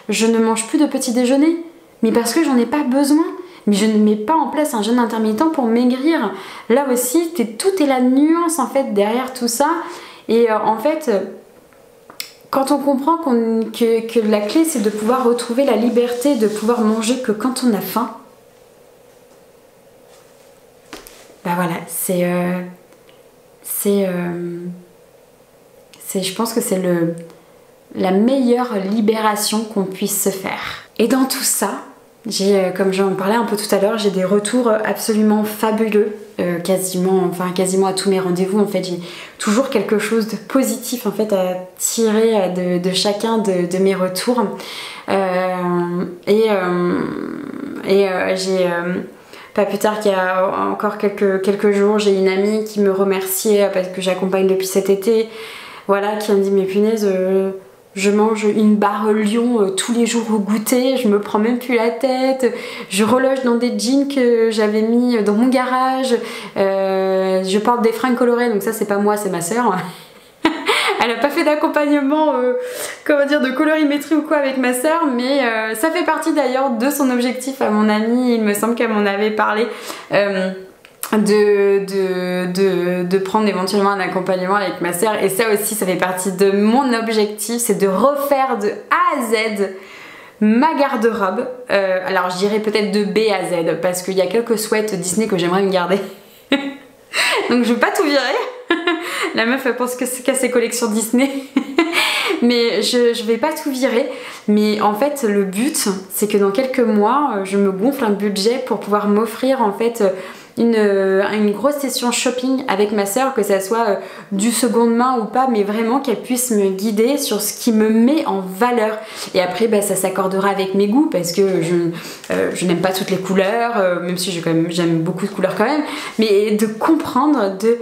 je ne mange plus de petit déjeuner, mais parce que j'en ai pas besoin. Mais je ne mets pas en place un jeûne intermittent pour maigrir. Là aussi, tout est la nuance en fait derrière tout ça. Et en fait, quand on comprend que la clé c'est de pouvoir retrouver la liberté de pouvoir manger que quand on a faim, voilà, je pense que c'est la meilleure libération qu'on puisse se faire. Et dans tout ça, Comme j'en parlais un peu tout à l'heure, j'ai des retours absolument fabuleux, quasiment à tous mes rendez-vous. En fait, j'ai toujours quelque chose de positif en fait à tirer de chacun de mes retours. J'ai pas plus tard qu'il y a encore quelques jours, j'ai une amie qui me remerciait parce que j'accompagne depuis cet été, voilà, qui me dit mais punaise, je mange une barre Lion tous les jours au goûter, je me prends même plus la tête, je reloge dans des jeans que j'avais mis dans mon garage, je porte des fringues colorées, donc ça c'est pas moi, c'est ma soeur. Elle a pas fait d'accompagnement, de colorimétrie ou quoi avec ma soeur, mais ça fait partie d'ailleurs de son objectif à mon amie. Il me semble qu'elle m'en avait parlé. De prendre éventuellement un accompagnement avec ma soeur, et ça aussi ça fait partie de mon objectif, c'est de refaire de A à Z ma garde-robe. Alors je dirais peut-être de B à Z parce qu'il y a quelques sweats Disney que j'aimerais me garder. Donc je vais pas tout virer. La meuf elle pense qu'à ses collections Disney. Mais je vais pas tout virer. Mais en fait le but c'est que dans quelques mois je me gonfle un budget pour pouvoir m'offrir en fait une grosse session shopping avec ma soeur, que ça soit du seconde main ou pas, mais vraiment qu'elle puisse me guider sur ce qui me met en valeur. Et après ça s'accordera avec mes goûts parce que je n'aime pas toutes les couleurs, même si j'aime beaucoup de couleurs quand même, mais de comprendre, de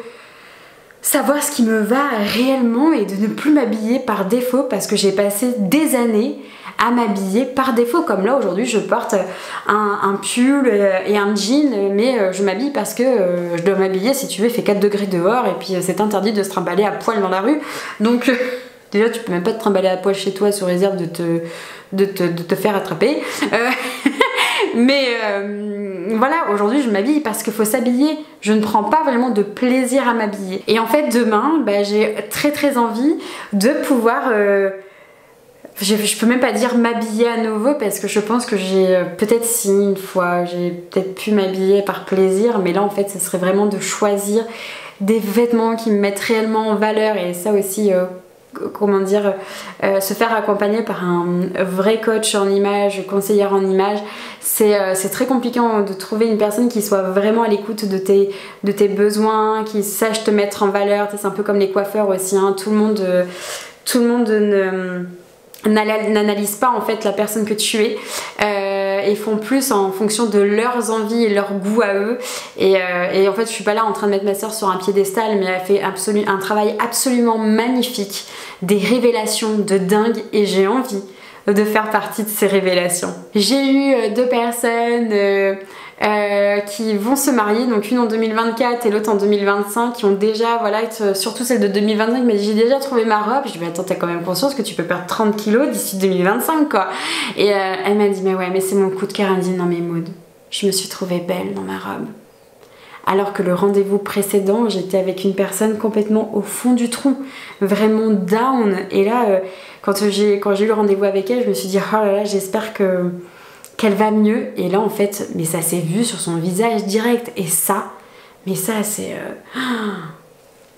savoir ce qui me va réellement et de ne plus m'habiller par défaut, parce que j'ai passé des années à m'habiller par défaut. Comme là aujourd'hui je porte un pull et un jean, mais je m'habille parce que je dois m'habiller, si tu veux, il fait 4 degrés dehors et puis c'est interdit de se trimballer à poil dans la rue, donc déjà tu peux même pas te trimballer à poil chez toi sous réserve de te faire attraper. Mais voilà, aujourd'hui je m'habille parce qu'il faut s'habiller. Je ne prends pas vraiment de plaisir à m'habiller. Et en fait demain, j'ai très envie de pouvoir... je peux même pas dire m'habiller à nouveau, parce que je pense que j'ai peut-être si une fois j'ai peut-être pu m'habiller par plaisir, mais là en fait ce serait vraiment de choisir des vêtements qui me mettent réellement en valeur. Et ça aussi... se faire accompagner par un vrai coach en image, conseillère en image, c'est très compliqué de trouver une personne qui soit vraiment à l'écoute de tes besoins, qui sache te mettre en valeur. C'est un peu comme les coiffeurs aussi, hein. Tout le monde n'analyse pas en fait la personne que tu es, et font plus en fonction de leurs envies et leurs goûts à eux, et en fait je suis pas là en train de mettre ma soeur sur un piédestal, mais elle fait un travail absolument magnifique, des révélations de dingue, et j'ai envie de faire partie de ces révélations. J'ai eu 2 personnes qui vont se marier, donc une en 2024 et l'autre en 2025, qui ont déjà, voilà, surtout celle de 2025 m'a dit j'ai déjà trouvé ma robe. Je lui ai dit attends, t'as quand même conscience que tu peux perdre 30 kilos d'ici 2025 quoi. Et elle m'a dit mais ouais, mais c'est mon coup de cœur. Elle me dit non mais Maud, je me suis trouvée belle dans ma robe. Alors que le rendez-vous précédent, j'étais avec une personne complètement au fond du trou, vraiment down. Et là, quand j'ai eu le rendez-vous avec elle, je me suis dit oh là là, j'espère qu'elle va mieux. Et là en fait, mais ça s'est vu sur son visage direct. Et ça c'est...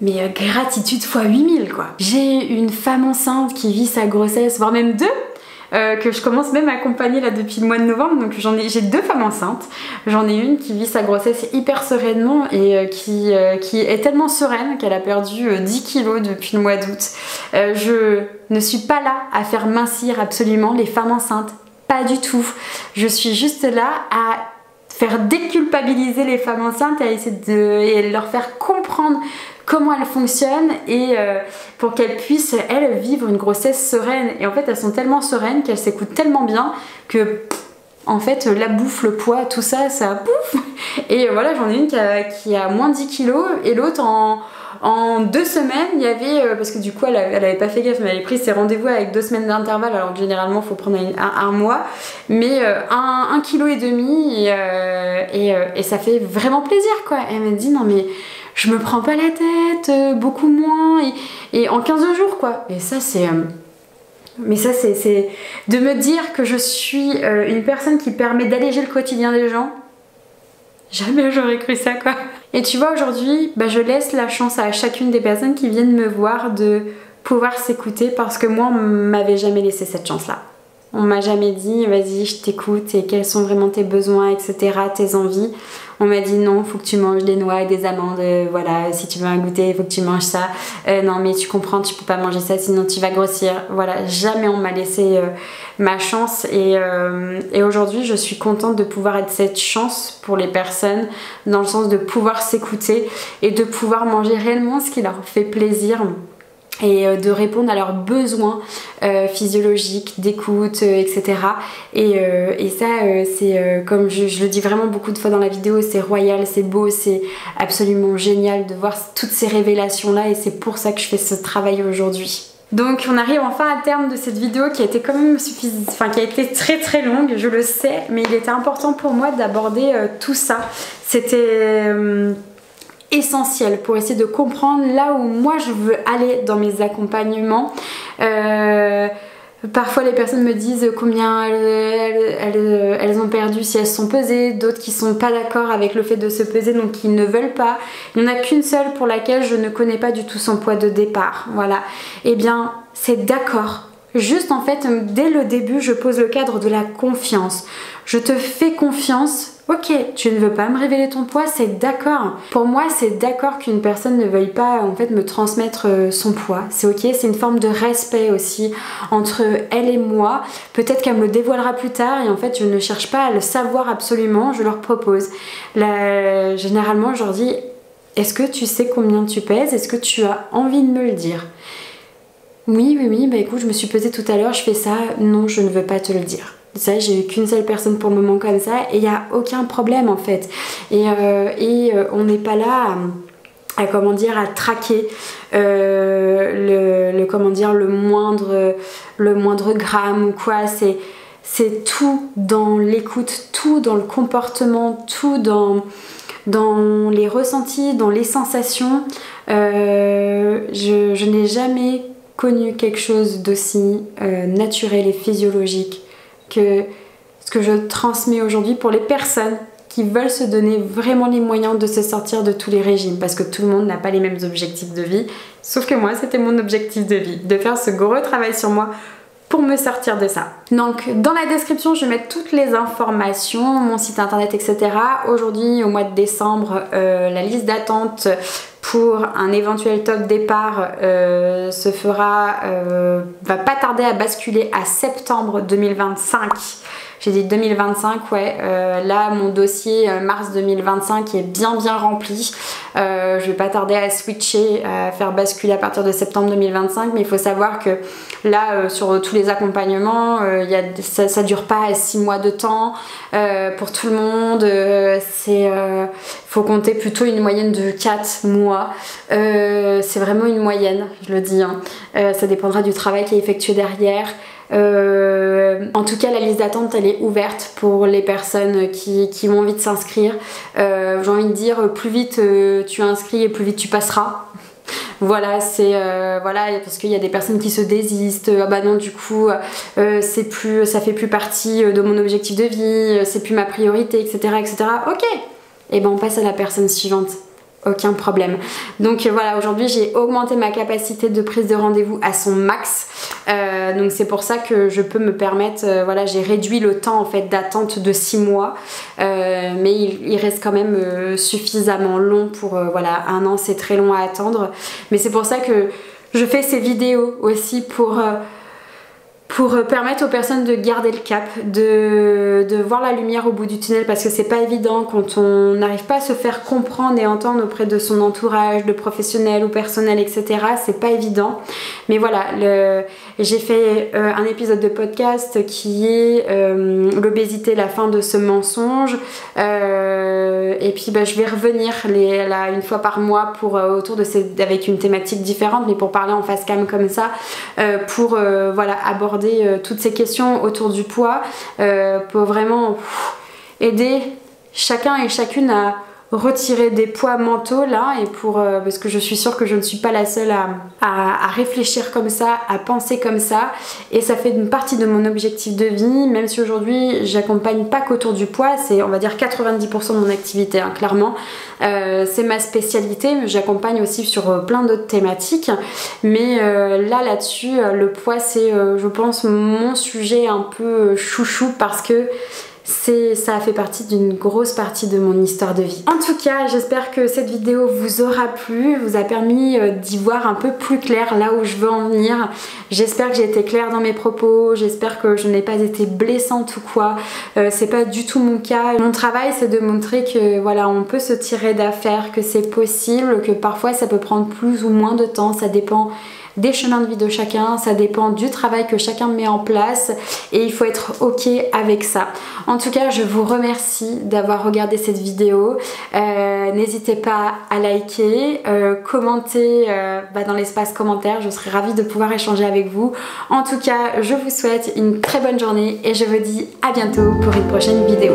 gratitude fois 8000 quoi. J'ai une femme enceinte qui vit sa grossesse, voire même 2, que je commence même à accompagner là depuis le mois de novembre. Donc j'ai 2 femmes enceintes. J'en ai une qui vit sa grossesse hyper sereinement et qui est tellement sereine qu'elle a perdu 10 kilos depuis le mois d'août. Je ne suis pas là à faire mincir absolument les femmes enceintes, pas du tout. Je suis juste là à faire déculpabiliser les femmes enceintes, à essayer de leur faire comprendre comment elles fonctionnent, et pour qu'elles puissent, elles, vivre une grossesse sereine. Et en fait, elles sont tellement sereines qu'elles s'écoutent tellement bien que, en fait, la bouffe, le poids, tout ça, ça bouffe. Et voilà, j'en ai une qui a moins 10 kilos, et l'autre en 2 semaines, il y avait, parce que du coup elle avait pas fait gaffe, mais elle avait pris ses rendez-vous avec 2 semaines d'intervalle, alors que généralement il faut prendre un mois, mais 1,5 kg, et ça fait vraiment plaisir quoi. Et elle m'a dit non mais je me prends pas la tête, beaucoup moins, et en 15 jours quoi. Et ça c'est... mais ça c'est de me dire que je suis une personne qui permet d'alléger le quotidien des gens. Jamais j'aurais cru ça quoi. Et tu vois, aujourd'hui, je laisse la chance à chacune des personnes qui viennent me voir de pouvoir s'écouter, parce que moi on m'avait jamais laissé cette chance là. On m'a jamais dit vas-y je t'écoute et quels sont vraiment tes besoins, etc., tes envies. On m'a dit non, faut que tu manges des noix et des amandes, voilà, si tu veux un goûter, faut que tu manges ça. Non mais tu comprends, tu peux pas manger ça sinon tu vas grossir. Voilà, jamais on m'a laissé ma chance et aujourd'hui je suis contente de pouvoir être cette chance pour les personnes dans le sens de pouvoir s'écouter et de pouvoir manger réellement ce qui leur fait plaisir. Et de répondre à leurs besoins physiologiques, d'écoute, etc. Et ça, c'est comme je le dis vraiment beaucoup de fois dans la vidéo, c'est royal, c'est beau, c'est absolument génial de voir toutes ces révélations-là et c'est pour ça que je fais ce travail aujourd'hui. Donc on arrive enfin à terme de cette vidéo qui a été quand même qui a été très très longue, je le sais, mais il était important pour moi d'aborder tout ça. C'était essentiel pour essayer de comprendre là où moi je veux aller dans mes accompagnements. Parfois les personnes me disent combien elles ont perdu si elles se sont pesées, d'autres qui sont pas d'accord avec le fait de se peser donc qui ne veulent pas. Il n'y en a qu'une seule pour laquelle je ne connais pas du tout son poids de départ. Voilà, et bien c'est d'accord. Juste en fait dès le début je pose le cadre de la confiance. Je te fais confiance. Ok, tu ne veux pas me révéler ton poids, c'est d'accord. Pour moi, c'est d'accord qu'une personne ne veuille pas en fait me transmettre son poids. C'est ok, c'est une forme de respect aussi entre elle et moi. Peut-être qu'elle me le dévoilera plus tard et en fait, je ne cherche pas à le savoir absolument, je leur propose. Généralement, je leur dis, est-ce que tu sais combien tu pèses? Est-ce que tu as envie de me le dire? Oui, bah écoute, je me suis pesée tout à l'heure, je fais ça. Non, je ne veux pas te le dire. Ça, j'ai eu qu'une seule personne pour le moment comme ça et il n'y a aucun problème en fait. Et on n'est pas là à comment dire, à traquer le moindre gramme ou quoi. C'est tout dans l'écoute, tout dans le comportement, tout dans les ressentis, dans les sensations. Je n'ai jamais connu quelque chose d'aussi naturel et physiologique que ce que je transmets aujourd'hui pour les personnes qui veulent se donner vraiment les moyens de se sortir de tous les régimes, parce que tout le monde n'a pas les mêmes objectifs de vie, sauf que moi c'était mon objectif de vie, de faire ce gros travail sur moi pour me sortir de ça. Donc dans la description je vais mettre toutes les informations, mon site internet, etc. Aujourd'hui au mois de décembre, la liste d'attente pour un éventuel top départ va pas tarder à basculer à septembre 2025. J'ai dit 2025, ouais. Là, mon dossier mars 2025 est bien rempli. Je vais pas tarder à switcher, à faire basculer à partir de septembre 2025. Mais il faut savoir que là, sur tous les accompagnements, ça dure pas 6 mois de temps pour tout le monde. Faut compter plutôt une moyenne de 4 mois. C'est vraiment une moyenne, je le dis. Hein. Ça dépendra du travail qui est effectué derrière. En tout cas la liste d'attente elle est ouverte pour les personnes qui ont envie de s'inscrire. J'ai envie de dire plus vite tu inscris et plus vite tu passeras. Voilà, voilà, parce qu'il y a des personnes qui se désistent. Ah bah non, du coup ça fait plus partie de mon objectif de vie, c'est plus ma priorité, etc. Ok, et ben on passe à la personne suivante. Aucun problème. Donc voilà, aujourd'hui j'ai augmenté ma capacité de prise de rendez-vous à son max. Donc c'est pour ça que je peux me permettre, voilà, j'ai réduit le temps en fait d'attente de 6 mois. Mais il reste quand même suffisamment long pour, voilà, 1 an c'est très long à attendre. Mais c'est pour ça que je fais ces vidéos aussi pour permettre aux personnes de garder le cap, de voir la lumière au bout du tunnel, parce que c'est pas évident quand on n'arrive pas à se faire comprendre et entendre auprès de son entourage, de professionnel ou personnel, etc. C'est pas évident. Mais voilà, j'ai fait un épisode de podcast qui est l'obésité, la fin de ce mensonge. Et puis je vais revenir là, une fois par mois avec une thématique différente, mais pour parler en face cam comme ça, pour voilà, aborder toutes ces questions autour du poids, pour vraiment aider chacun et chacune à retirer des poids mentaux là et parce que je suis sûre que je ne suis pas la seule à réfléchir comme ça, à penser comme ça, et ça fait une partie de mon objectif de vie, même si aujourd'hui j'accompagne pas qu'autour du poids, c'est on va dire 90% de mon activité hein, clairement. C'est ma spécialité, mais j'accompagne aussi sur plein d'autres thématiques, mais là-dessus le poids c'est je pense mon sujet un peu chouchou parce que ça a fait partie d'une grosse partie de mon histoire de vie. En tout cas, j'espère que cette vidéo vous aura plu, vous a permis d'y voir un peu plus clair là où je veux en venir. J'espère que j'ai été claire dans mes propos, j'espère que je n'ai pas été blessante ou quoi. C'est pas du tout mon cas. Mon travail, c'est de montrer que voilà, on peut se tirer d'affaire, que c'est possible, que parfois ça peut prendre plus ou moins de temps, ça dépend des chemins de vie de chacun, ça dépend du travail que chacun met en place et il faut être ok avec ça. En tout cas, je vous remercie d'avoir regardé cette vidéo. N'hésitez pas à liker, commenter dans l'espace commentaire, je serai ravie de pouvoir échanger avec vous. En tout cas, je vous souhaite une très bonne journée et je vous dis à bientôt pour une prochaine vidéo.